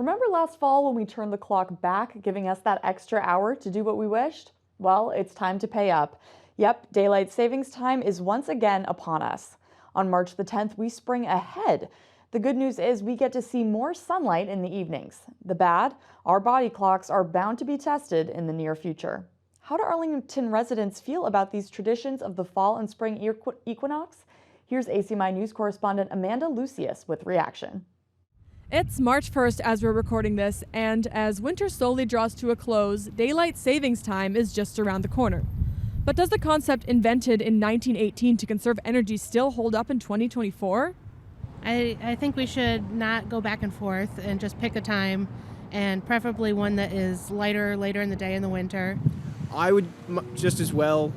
Remember last fall when we turned the clock back, giving us that extra hour to do what we wished? Well, it's time to pay up. Yep, daylight savings time is once again upon us. On March the 10th, we spring ahead. The good news is we get to see more sunlight in the evenings. The bad, our body clocks are bound to be tested in the near future. How do Arlington residents feel about these traditions of the fall and spring equinox? Here's ACMi News correspondent Amanda Lucius with reaction. It's March 1st as we're recording this, and as winter slowly draws to a close, daylight savings time is just around the corner. But does the concept invented in 1918 to conserve energy still hold up in 2024? I think we should not go back and forth and just pick a time, and preferably one that is later in the day in the winter. I would just as well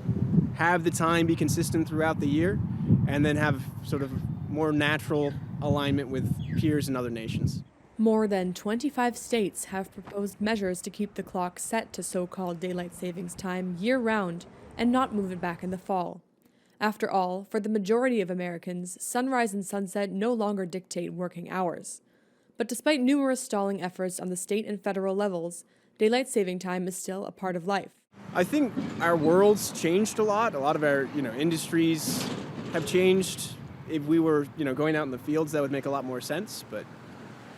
have the time be consistent throughout the year and then have sort of more natural alignment with peers in other nations. More than 25 states have proposed measures to keep the clock set to so-called daylight savings time year-round and not move it back in the fall. After all, for the majority of Americans, sunrise and sunset no longer dictate working hours. But despite numerous stalling efforts on the state and federal levels, daylight saving time is still a part of life. I think our world's changed a lot. A lot of our, industries have changed. If we were, going out in the fields, that would make a lot more sense. But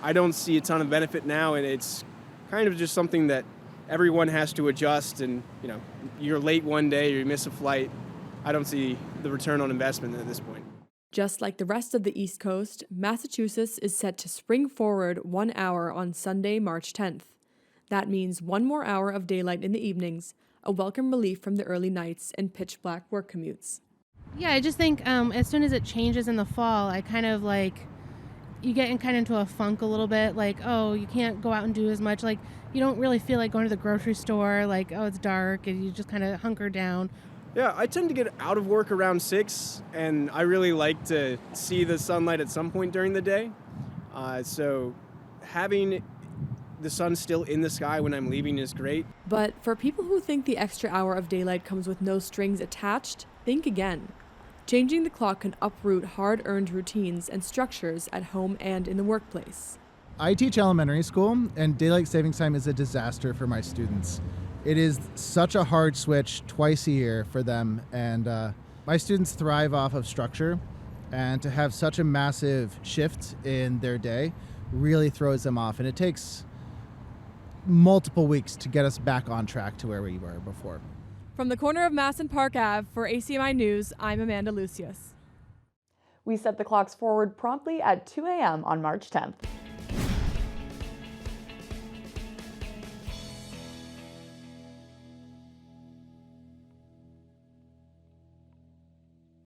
I don't see a ton of benefit now, and it's kind of just something that everyone has to adjust. And, you're late one day or you miss a flight. I don't see the return on investment at this point. Just like the rest of the East Coast, Massachusetts is set to spring forward 1 hour on Sunday, March 10th. That means 1 more hour of daylight in the evenings, a welcome relief from the early nights and pitch black work commutes. Yeah, I just think as soon as it changes in the fall, I kind of you get into a funk a little bit, oh, you can't go out and do as much, you don't really feel like going to the grocery store, oh, it's dark, and you just kind of hunker down. Yeah, I tend to get out of work around 6, and I really like to see the sunlight at some point during the day. So having the sun still in the sky when I'm leaving is great. But for people who think the extra hour of daylight comes with no strings attached, think again. Changing the clock can uproot hard-earned routines and structures at home and in the workplace. I teach elementary school, and daylight savings time is a disaster for my students. It is such a hard switch twice a year for them, and my students thrive off of structure, and to have such a massive shift in their day really throws them off, and it takes multiple weeks to get us back on track to where we were before. From the corner of Mass and Park Ave for ACMi News, I'm Amanda Lucius. We set the clocks forward promptly at 2 a.m. on March 10th.